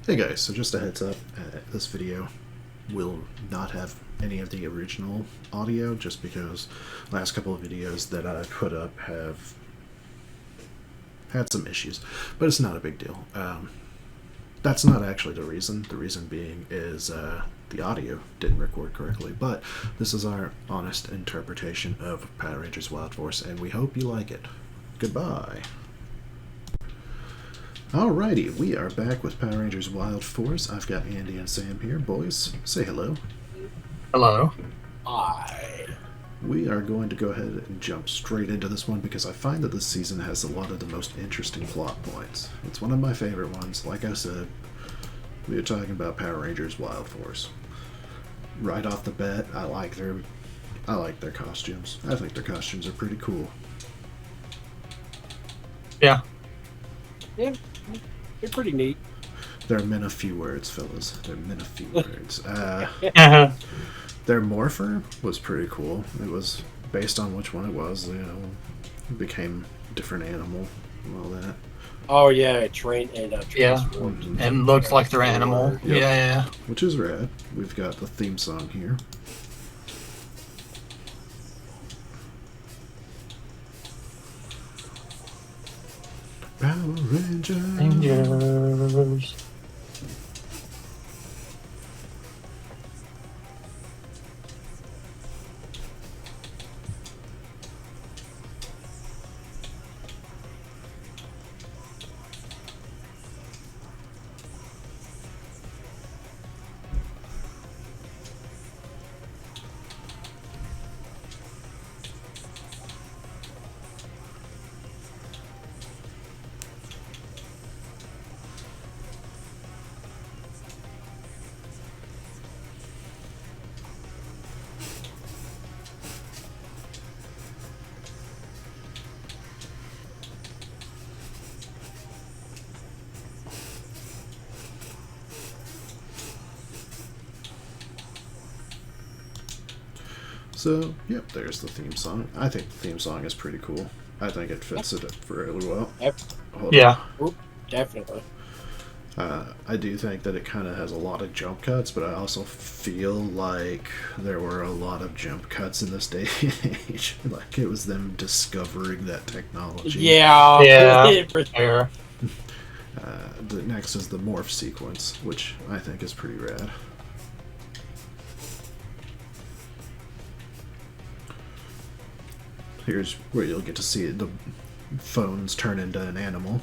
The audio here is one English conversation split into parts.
Hey guys, so just a heads up, this video will not have any of the original audio just because last couple of videos that I put up have had some issues, but it's not a big deal. That's not actually the reason. The reason being is the audio didn't record correctly, but this is our honest interpretation of Power Rangers Wild Force, and we hope you like it. Goodbye. Alrighty, we are back with Power Rangers Wild Force. I've got Andy and Sam here. Boys, say hello. Hello. I. We are going to go ahead and jump straight into this one because I find that this season has a lot of the most interesting plot points. It's one of my favorite ones. Like I said, we are talking about Power Rangers Wild Force. Right off the bat, I like their costumes. I think their costumes are pretty cool. Yeah. Yeah, they're pretty neat. They're men of few words, fellas. They're men of few words. Uh-huh. Their morpher was pretty cool. It was based on which one it was, it became a different animal and all that. Oh yeah, it transformed. And looks like they're animal. Yep. Yeah. Which is rad. We've got the theme song here. Power Rangers. Rangers. So, yep, there's the theme song. I think the theme song is pretty cool. I think it fits it really well. Hold Yeah. Oop, definitely. I do think that it kind of has a lot of jump cuts, but I also feel like there were a lot of jump cuts in this day and age. Like it was them discovering that technology. Yeah. Yeah. Fair. The next is the morph sequence, which I think is pretty rad. Here's where you'll get to see the phones turn into an animal.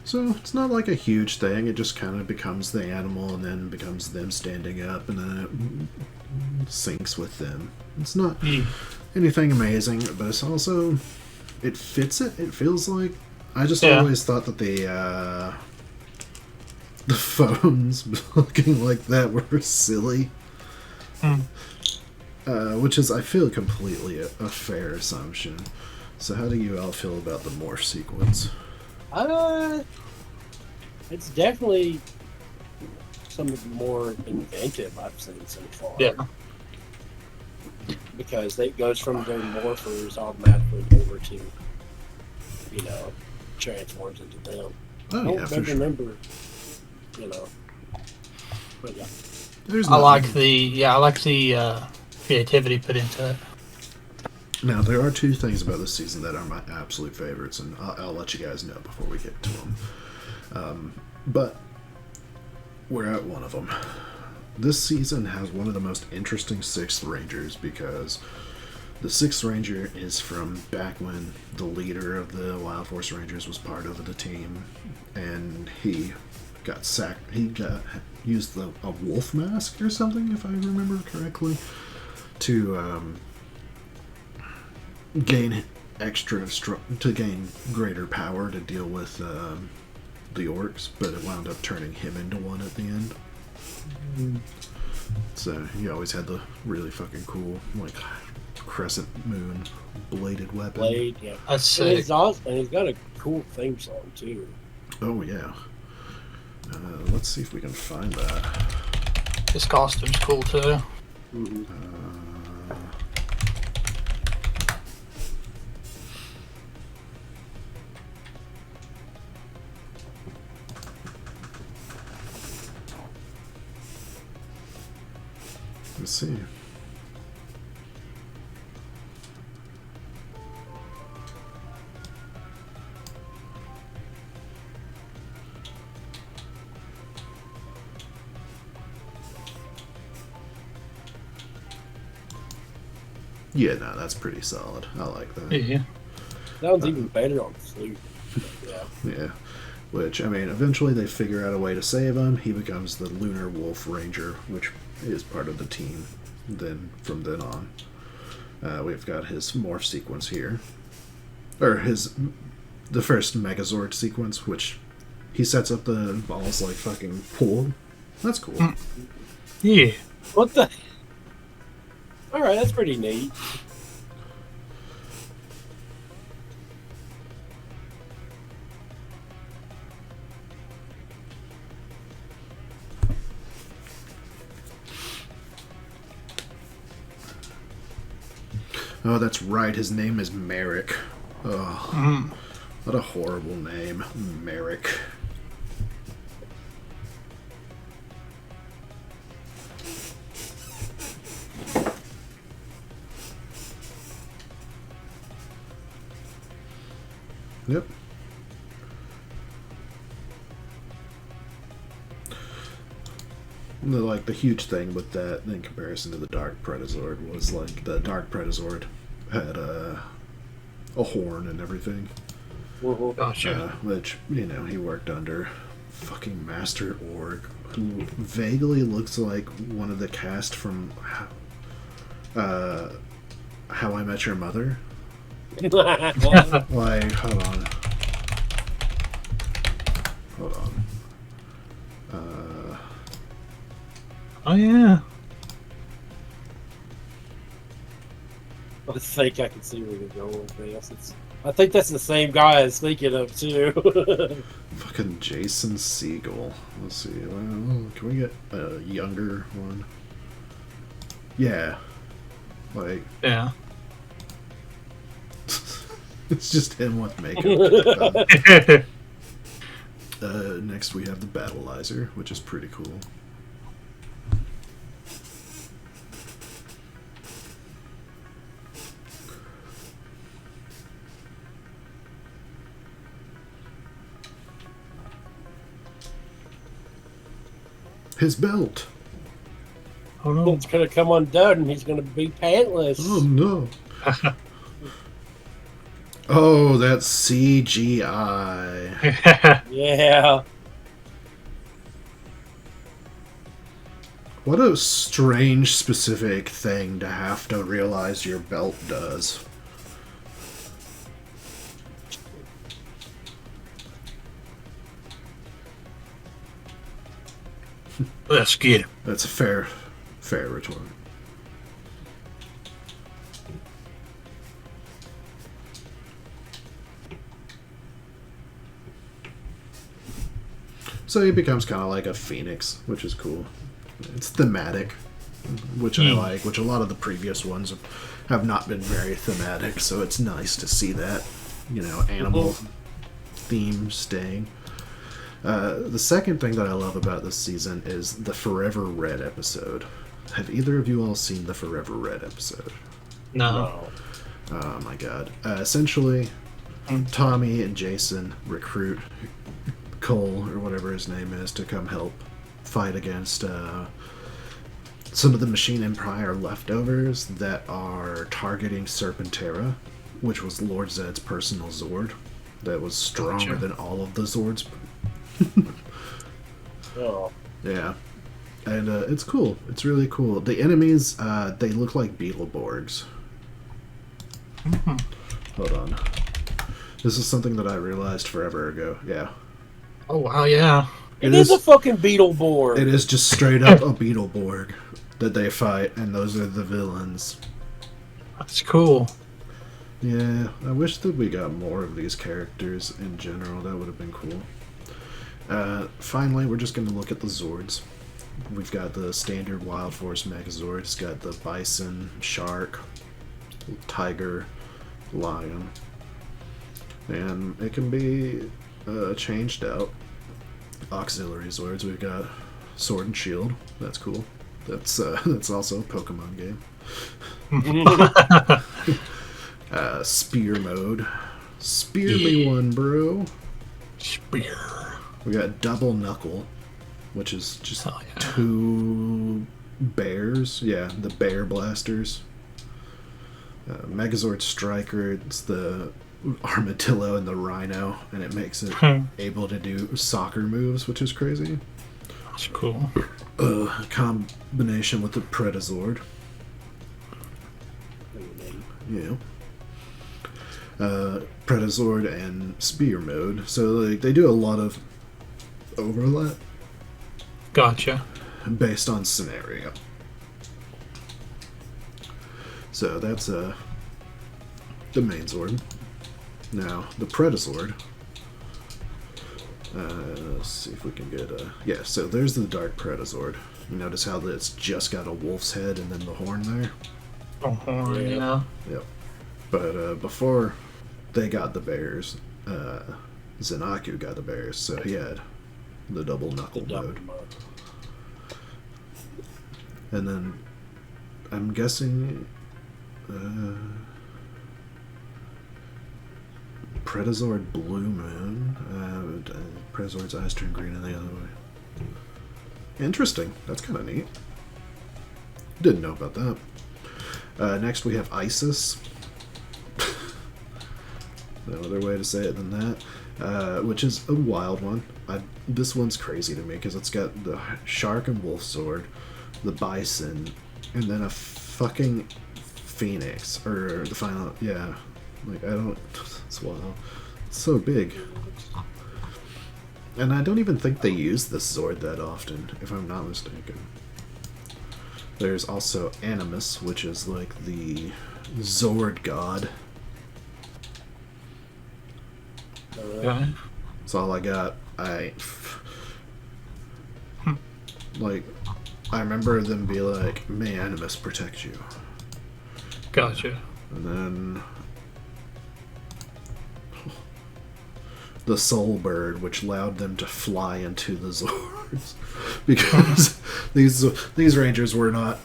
So it's not like a huge thing. It just kind of becomes the animal and then becomes them standing up and then it syncs with them. It's not anything amazing, but it's also, it fits it. It feels like, I just always thought that the phones looking like that were silly. Which is, I feel, completely a fair assumption. So how do you all feel about the morph sequence? It's definitely some of the more inventive I've seen so far. Yeah. Because it goes from their morphers automatically over to, transforms into them. Oh, yeah, for sure. remember, but yeah. I like the creativity put into it. Now, there are two things about this season that are my absolute favorites, and I'll let you guys know before we get to them. But we're at one of them. This season has one of the most interesting 6th Rangers because the 6th Ranger is from back when the leader of the Wild Force Rangers was part of the team, and he got sacked. He used a wolf mask or something, if I remember correctly, to gain greater power to deal with the orcs, but it wound up turning him into one at the end. So he always had the really fucking cool, like, crescent moon bladed weapon. Blade, yeah. That's And sick. he's got a cool theme song too. Oh yeah. Let's see if we can find that. His costume's cool too. Mm-hmm. Let's see. Yeah, no, that's pretty solid. I like that. Yeah. Sounds even better on flute. Yeah. Yeah. Which, I mean, eventually they figure out a way to save him. He becomes the Lunar Wolf Ranger, which is part of the team then from then on. We've got his morph sequence here. Or the first Megazord sequence, which he sets up the balls like fucking pool. That's cool. Yeah. What the? All right, that's pretty neat. Oh, that's right. His name is Merrick. Oh, what a horrible name. Merrick. Yep. The huge thing with that in comparison to the Dark Predazord was like the Dark Predazord had a horn and everything, Mhm. Gotcha. which he worked under fucking Master Org, who vaguely looks like one of the cast from How I Met Your Mother. Like, hold on. Oh yeah. I think I can see where you're going with this. I think that's the same guy I was thinking of too. Fucking Jason Segel. Let's see. Well, can we get a younger one? Yeah. Like, Yeah. it's just him with makeup. Next we have the Battleizer, which is pretty cool. His belt. Oh no. It's gonna come undone and he's gonna be pantless. Oh no. Oh, that's CGI. Yeah. What a strange, specific thing to have to realize your belt does. Let's get him. That's a fair retort. So he becomes kind of like a phoenix, which is cool. It's thematic, which I like, which a lot of the previous ones have not been very thematic, so it's nice to see that, animal theme staying. The second thing that I love about this season is the Forever Red episode. Have either of you all seen the Forever Red episode? No. Oh my god. Essentially, Tommy and Jason recruit Cole, or whatever his name is, to come help fight against some of the Machine Empire leftovers that are targeting Serpentera, which was Lord Zed's personal Zord that was stronger Gotcha. than all of the Zords. Oh. Yeah. And it's cool. It's really cool. The enemies, they look like Beetleborgs. Hold on. This is something that I realized forever ago. Yeah. Oh wow, yeah. It is a fucking Beetleborg. It is just straight up a Beetleborg that they fight, and those are the villains. That's cool. Yeah, I wish that we got more of these characters in general. That would have been cool. Finally, we're just going to look at the Zords. We've got the standard Wild Force Megazord. It's got the Bison, Shark, Tiger, Lion. And it can be changed out. Auxiliary Zords. We've got Sword and Shield. That's cool. That's also a Pokemon game. Spear mode. Spear me one, bro. Spear. We got Double Knuckle, which is just Hell yeah. 2 bears. Yeah, the bear blasters. Megazord Striker. It's the armadillo and the rhino, and it makes it able to do soccer moves, which is crazy. That's cool. Combination with the Predazord. Yeah. Predazord and Spear mode. So like, they do a lot of overlap Gotcha. based on scenario. So that's the main Zord. Now, the Predazord. Let's see if we can get a... Yeah, so there's the Dark Predazord. You notice how it's just got a wolf's head and then the horn there? Oh, horn, yeah. Yep. But before they got the bears, Zenaku got the bears, so he had the double knuckle mode. And then I'm guessing Predazord Blue Moon. Predazord's eyes turn green and the other way. Interesting. That's kind of neat. Didn't know about that. Next we have Isis. No other way to say it than that. Which is a wild one. This one's crazy to me because it's got the shark and wolf sword, the bison, and then a fucking phoenix. Or the final... Yeah. Like, I don't... It's wild. It's so big. And I don't even think they use this Zord that often, if I'm not mistaken. There's also Animus, which is like the Zord god. Okay. That's all I got. Like, I remember them be like, may Animus protect you. Gotcha. And then the Soul Bird, which allowed them to fly into the Zords. Because these Rangers were not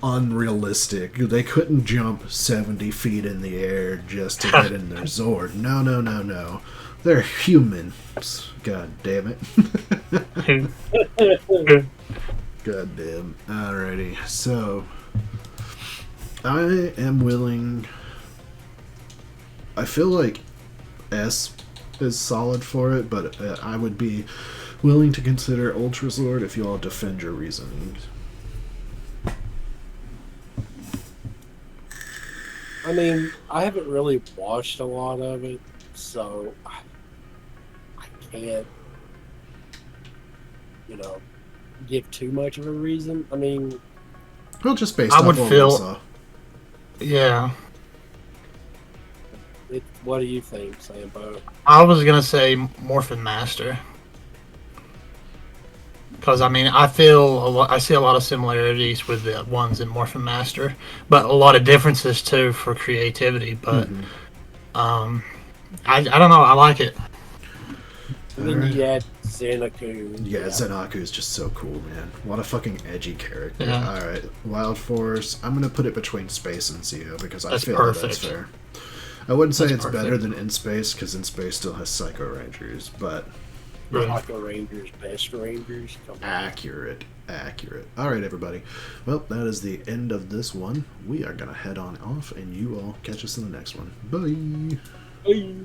unrealistic. They couldn't jump 70 feet in the air just to get in their Zord. No, no, no, no. They're humans. God damn it. God damn. Alrighty, so I am willing... I feel like S is solid for it, but I would be willing to consider Ultra Zord if you all defend your reasonings. I mean, I haven't really watched a lot of it, so I can't, give too much of a reason. I mean, Well, just based I off would what feel- we saw. Yeah. what do you think, Sambo? I was gonna say Morphin Master. Because I mean, I see a lot of similarities with the ones in Morphin Master, but a lot of differences too for creativity. But I don't know. I like it. And then you had Zenaku. Yeah, Zenaku is just so cool, man. What a fucking edgy character. Yeah. Alright, Wild Force. I'm going to put it between Space and Zeo because I That's feel perfect. that's fair. I wouldn't say That's it's better perfect. than In Space because In Space still has Psycho Rangers, but Psycho Rangers, best Rangers. Come on. accurate. Alright, everybody. Well, that is the end of this one. We are going to head on off, and you all catch us in the next one. Bye! Hey.